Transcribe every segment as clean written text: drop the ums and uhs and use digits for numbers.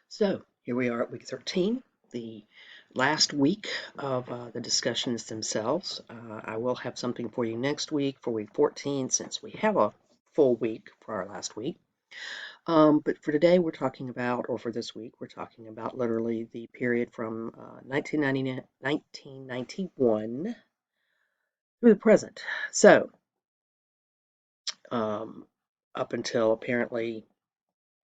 So here we are at week 13, the last week of the discussions themselves. I will have something for you next week for week 14 since we have a full week for our last week. But for today, we're talking about, or for this week, we're talking about literally the period from 1991 through the present. So, um, up until apparently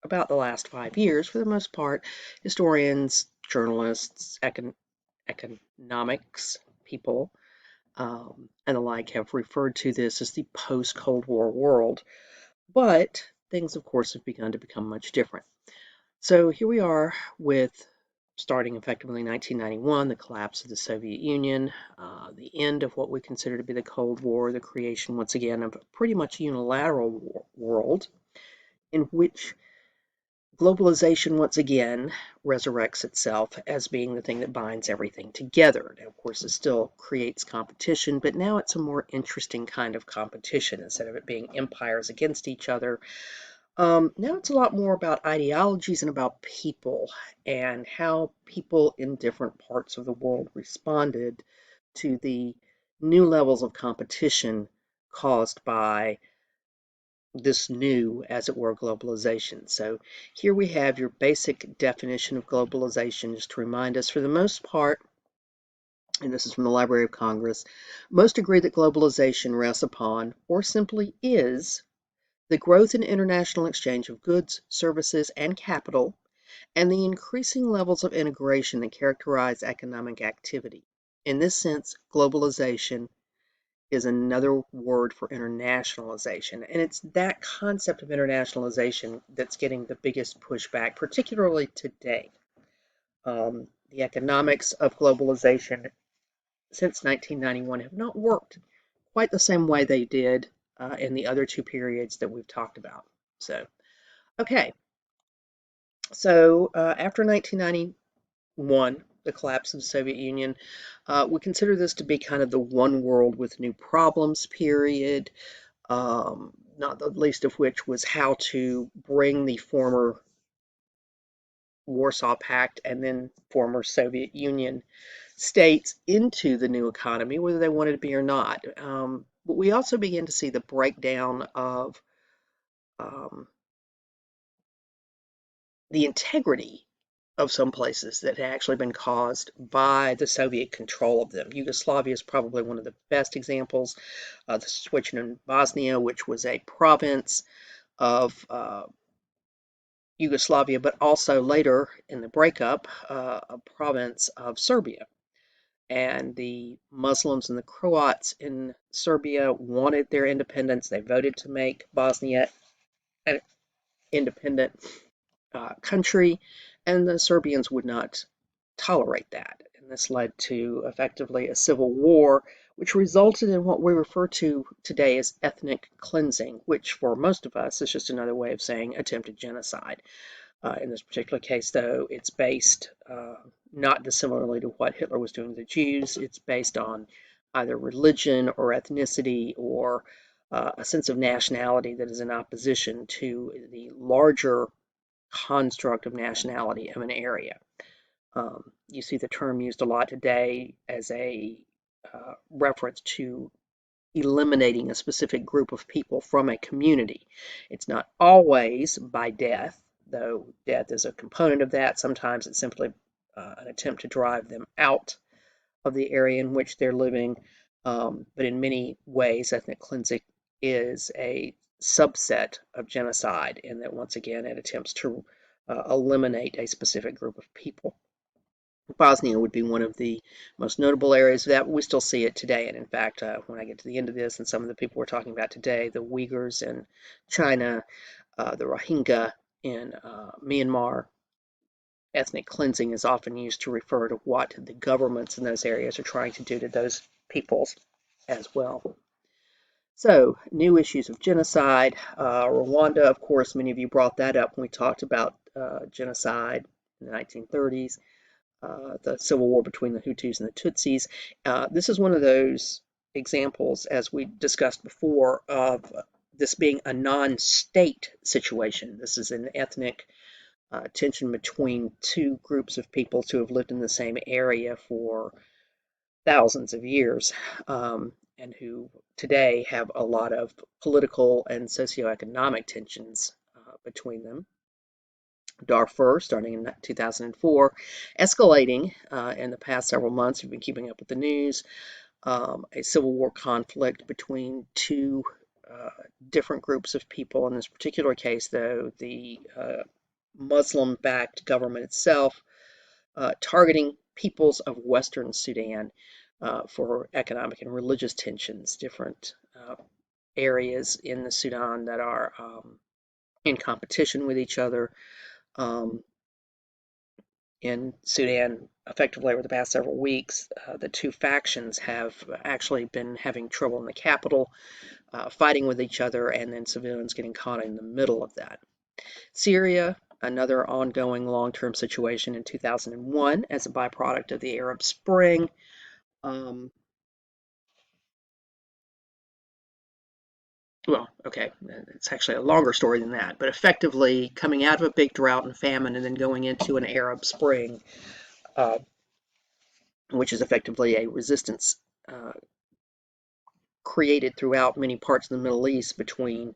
about the last 5 years, for the most part, historians, journalists, economics people, and the like have referred to this as the post-Cold War world. But things, of course, have begun to become much different. So here we are with starting effectively 1991, the collapse of the Soviet Union, the end of what we consider to be the Cold War, the creation, once again, of a pretty much unilateral world in which globalization once again resurrects itself as being the thing that binds everything together. Now, of course, it still creates competition, but now it's a more interesting kind of competition. Instead of it being empires against each other, now it's a lot more about ideologies and about people and how people in different parts of the world responded to the new levels of competition caused by this new, as it were, globalization. So here we have your basic definition of globalization, just to remind us, for the most part, and this is from the Library of Congress, most agree that globalization rests upon, or simply is, the growth in international exchange of goods, services, and capital, and the increasing levels of integration that characterize economic activity. In this sense, globalization is another word for internationalization. And it's that concept of internationalization that's getting the biggest pushback, particularly today. The economics of globalization since 1991 have not worked quite the same way they did in the other two periods that we've talked about. So, okay. So after 1991, the collapse of the Soviet Union, we consider this to be kind of the one world with new problems period. Not the least of which was how to bring the former Warsaw Pact and then former Soviet Union states into the new economy, whether they wanted to be or not. But we also began to see the breakdown of um, the integrity of some places that had actually been caused by the Soviet control of them. Yugoslavia is probably one of the best examples. The situation in Bosnia, which was a province of Yugoslavia, but also later in the breakup, a province of Serbia. And the Muslims and the Croats in Serbia wanted their independence. They voted to make Bosnia an independent country, and the Serbians would not tolerate that. And this led to effectively a civil war, which resulted in what we refer to today as ethnic cleansing, which for most of us is just another way of saying attempted genocide. In this particular case, though, it's based not dissimilarly to what Hitler was doing to the Jews. It's based on either religion or ethnicity or a sense of nationality that is in opposition to the larger construct of nationality of an area. You see the term used a lot today as a reference to eliminating a specific group of people from a community. It's not always by death, though death is a component of that. Sometimes it's simply an attempt to drive them out of the area in which they're living. But in many ways, ethnic cleansing is a subset of genocide, in that once again it attempts to eliminate a specific group of people. Bosnia would be one of the most notable areas of that, but we still see it today. And in fact, when I get to the end of this and some of the people we're talking about today, the Uyghurs in China, the Rohingya in Myanmar, ethnic cleansing is often used to refer to what the governments in those areas are trying to do to those peoples as well. So, new issues of genocide. Rwanda, of course, many of you brought that up when we talked about genocide in the 1930s. The civil war between the Hutus and the Tutsis. This is one of those examples, as we discussed before, of this being a non-state situation. This is an ethnic tension between two groups of peoples who have lived in the same area for thousands of years, and who today have a lot of political and socioeconomic tensions between them. Darfur, starting in 2004, escalating in the past several months. We've been keeping up with the news. A civil war conflict between two different groups of people. In this particular case, though, the Muslim-backed government itself targeting peoples of Western Sudan for economic and religious tensions, different areas in the Sudan that are in competition with each other. In Sudan, effectively over the past several weeks, the two factions have actually been having trouble in the capital, fighting with each other, and then civilians getting caught in the middle of that. Syria, another ongoing long-term situation in 2001 as a byproduct of the Arab Spring. Well, okay, it's actually a longer story than that, but effectively coming out of a big drought and famine and then going into an Arab Spring, uh, which is effectively a resistance created throughout many parts of the Middle East between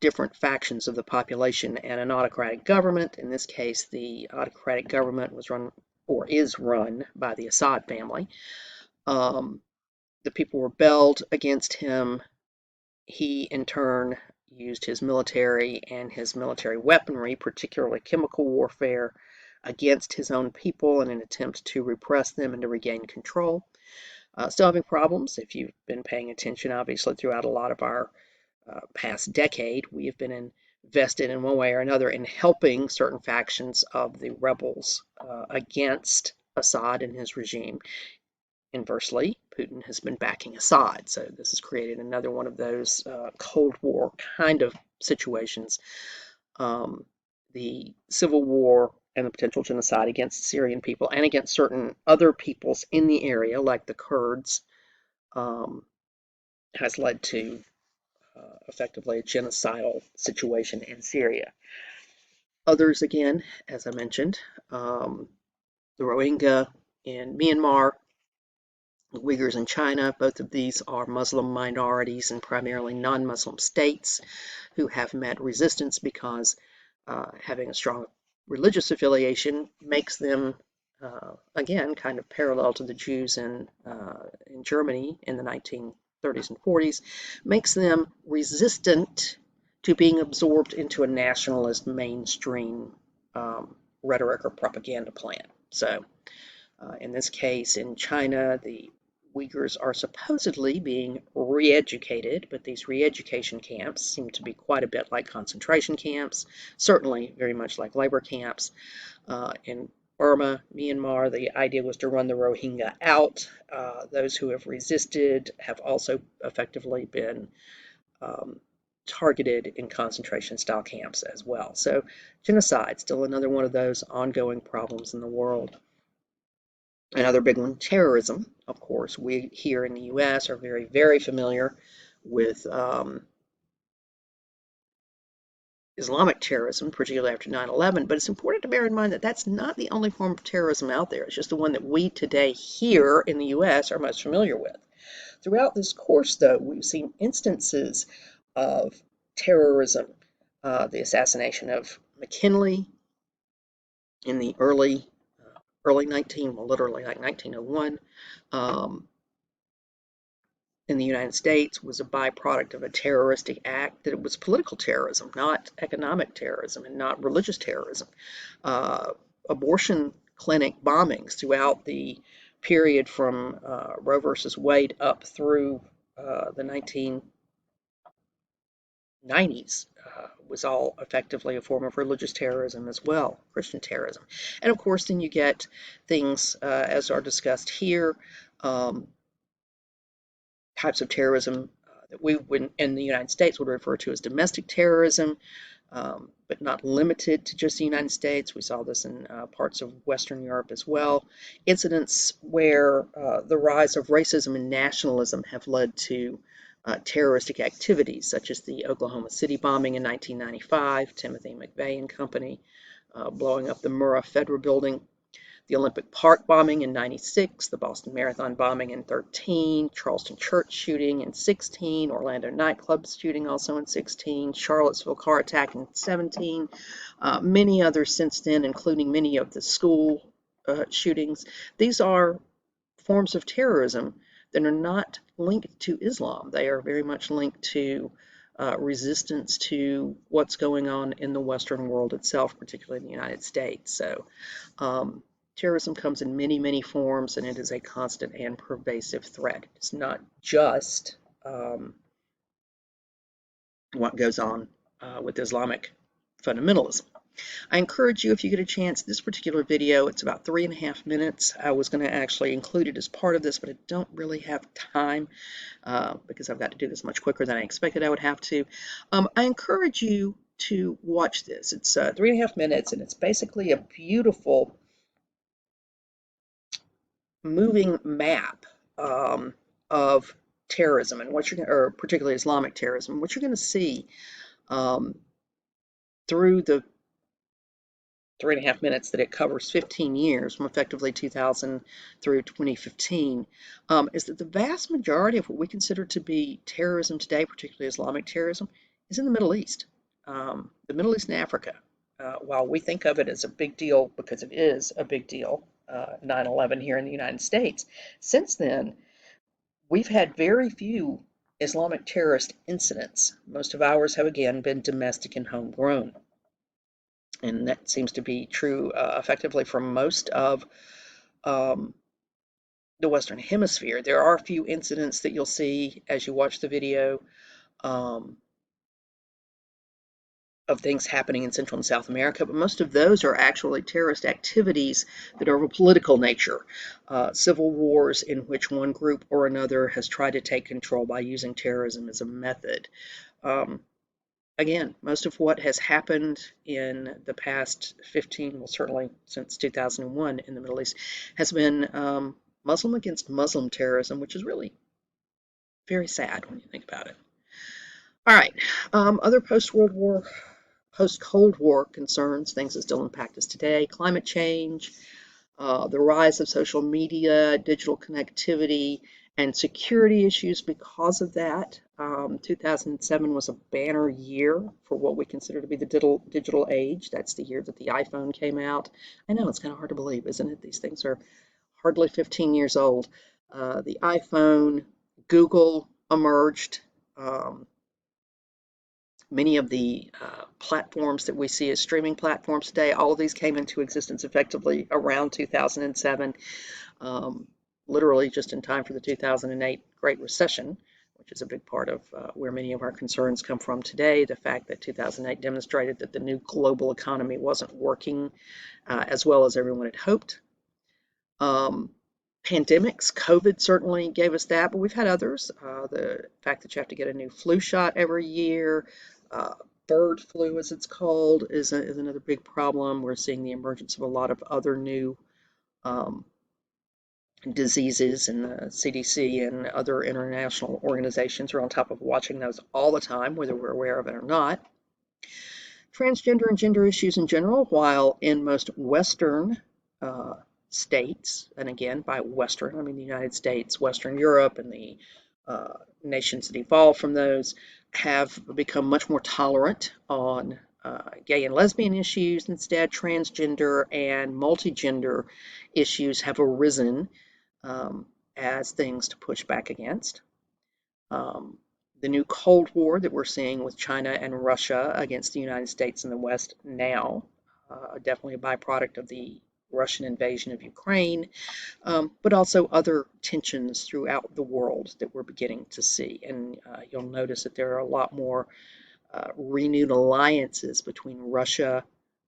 different factions of the population and an autocratic government. In this case, the autocratic government was run or is run by the Assad family. The people rebelled against him. He, in turn, used his military and his military weaponry, particularly chemical warfare, against his own people in an attempt to repress them and to regain control. Still having problems. If you've been paying attention, obviously, throughout a lot of our past decade, we have been invested in one way or another in helping certain factions of the rebels against Assad and his regime. Inversely, Putin has been backing Assad, so this has created another one of those Cold War kind of situations. The civil war and the potential genocide against Syrian people and against certain other peoples in the area, like the Kurds, has led to effectively a genocidal situation in Syria. Others, again, as I mentioned, the Rohingya in Myanmar, the Uyghurs in China, both of these are Muslim minorities in primarily non-Muslim states who have met resistance because having a strong religious affiliation makes them, again, kind of parallel to the Jews in Germany in the 1930s and 40s, makes them resistant to being absorbed into a nationalist mainstream rhetoric or propaganda plan. So in this case, in China, the Uyghurs are supposedly being re-educated, but these re-education camps seem to be quite a bit like concentration camps, certainly very much like labor camps. In Burma, Myanmar, the idea was to run the Rohingya out. Those who have resisted have also effectively been targeted in concentration-style camps as well. So genocide, still another one of those ongoing problems in the world. Another big one, terrorism. Of course, we here in the U.S. are very, very familiar with Islamic terrorism, particularly after 9/11, but it's important to bear in mind that that's not the only form of terrorism out there. It's just the one that we today here in the U.S. are most familiar with. Throughout this course, though, we've seen instances of terrorism. The assassination of McKinley in the early literally like 1901, in the United States was a byproduct of a terroristic act, that it was political terrorism, not economic terrorism and not religious terrorism. Abortion clinic bombings throughout the period from Roe versus Wade up through the 1990s was all effectively a form of religious terrorism as well, Christian terrorism. And of course, then you get things, as are discussed here, types of terrorism that we would, in the United States, would refer to as domestic terrorism, but not limited to just the United States. We saw this in parts of Western Europe as well. Incidents where the rise of racism and nationalism have led to terroristic activities, such as the Oklahoma City bombing in 1995, Timothy McVeigh and company, blowing up the Murrah Federal Building, the Olympic Park bombing in '96, the Boston Marathon bombing in '13, Charleston church shooting in '16, Orlando nightclub shooting also in '16, Charlottesville car attack in '17, many others since then, including many of the school shootings. These are forms of terrorism that are not linked to Islam. They are very much linked to resistance to what's going on in the Western world itself, particularly in the United States. So terrorism comes in many, many forms, and it is a constant and pervasive threat. It's not just what goes on with Islamic fundamentalism. I encourage you, if you get a chance, this particular video, it's about 3.5 minutes. I was going to actually include it as part of this, but I don't really have time because I've got to do this much quicker than I expected I would have to. I encourage you to watch this. It's 3.5 minutes, and it's basically a beautiful moving map of terrorism and what you're, or particularly Islamic terrorism, what you're going to see through the 3.5 minutes that it covers 15 years from effectively 2000 through 2015, is that the vast majority of what we consider to be terrorism today, particularly Islamic terrorism, is in the Middle East. The Middle East and Africa. While we think of it as a big deal because it is a big deal, 9/11 here in the United States, since then we've had very few Islamic terrorist incidents. Most of ours have again been domestic and homegrown. And that seems to be true effectively for most of the Western Hemisphere. There are a few incidents that you'll see as you watch the video of things happening in Central and South America, but most of those are actually terrorist activities that are of a political nature, civil wars in which one group or another has tried to take control by using terrorism as a method. Again, most of what has happened in the past 15, well, certainly since 2001 in the Middle East, has been Muslim against Muslim terrorism, which is really very sad when you think about it. All right, other post-World War, post-Cold War concerns, things that still impact us today: climate change, the rise of social media, digital connectivity, and security issues because of that. 2007 was a banner year for what we consider to be the digital age. That's the year that the iPhone came out. I know, it's kind of hard to believe, isn't it? These things are hardly 15 years old. The iPhone, Google emerged. Many of the platforms that we see as streaming platforms today, all of these came into existence effectively around 2007, literally just in time for the 2008 Great Recession, which is a big part of where many of our concerns come from today. The fact that 2008 demonstrated that the new global economy wasn't working as well as everyone had hoped. Pandemics, COVID certainly gave us that, but we've had others. The fact that you have to get a new flu shot every year, bird flu, as it's called, is another big problem. We're seeing the emergence of a lot of other new diseases, and the CDC and other international organizations are on top of watching those all the time, whether we're aware of it or not. Transgender and gender issues in general, while in most Western states, and again, by Western, I mean the United States, Western Europe, and the nations that evolved from those, have become much more tolerant on gay and lesbian issues. Instead, transgender and multigender issues have arisen as things to push back against. The new Cold War that we're seeing with China and Russia against the United States and the West now, definitely a byproduct of the Russian invasion of Ukraine, but also other tensions throughout the world that we're beginning to see. And you'll notice that there are a lot more renewed alliances between Russia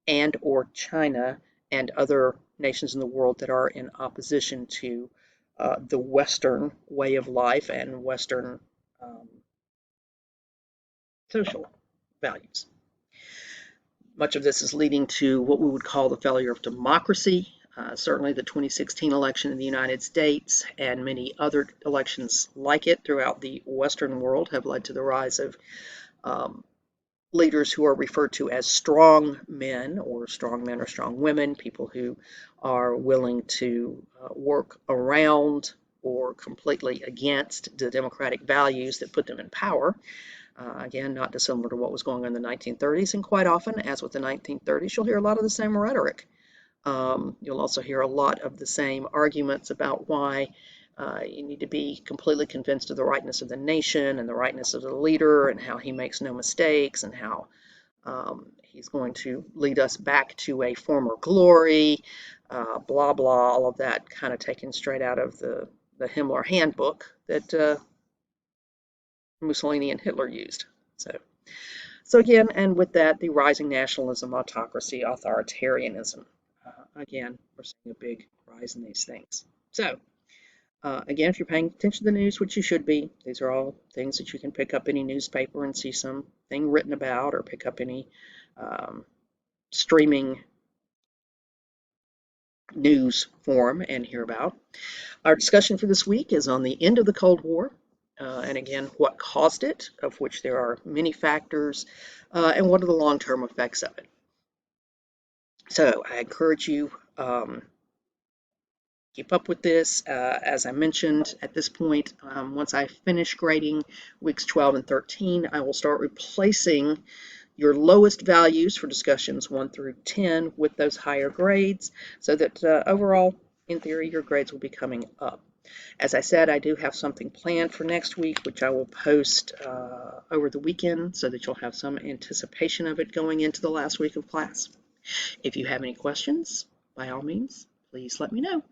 and or China and other nations in the world that are in opposition to the Western way of life and Western social values. Much of this is leading to what we would call the failure of democracy. Certainly the 2016 election in the United States and many other elections like it throughout the Western world have led to the rise of leaders who are referred to as strong men or strong women, people who are willing to work around or completely against the democratic values that put them in power. Again, not dissimilar to what was going on in the 1930s, and quite often, as with the 1930s, you'll hear a lot of the same rhetoric. You'll also hear a lot of the same arguments about why you need to be completely convinced of the rightness of the nation and the rightness of the leader and how he makes no mistakes and how he's going to lead us back to a former glory, blah, blah, all of that kind of taken straight out of the Himmler handbook that Mussolini and Hitler used. So again, and with that, the rising nationalism, autocracy, authoritarianism. Again, we're seeing a big rise in these things. So again, if you're paying attention to the news, which you should be, these are all things that you can pick up any newspaper and see something written about, or pick up any streaming news forum and hear about. Our discussion for this week is on the end of the Cold War, and again, what caused it, of which there are many factors, and what are the long-term effects of it. So I encourage you, keep up with this. As I mentioned, at this point, once I finish grading weeks 12 and 13, I will start replacing your lowest values for discussions 1 through 10 with those higher grades, so that overall, in theory, your grades will be coming up. As I said, I do have something planned for next week, which I will post over the weekend so that you'll have some anticipation of it going into the last week of class. If you have any questions, by all means, please let me know.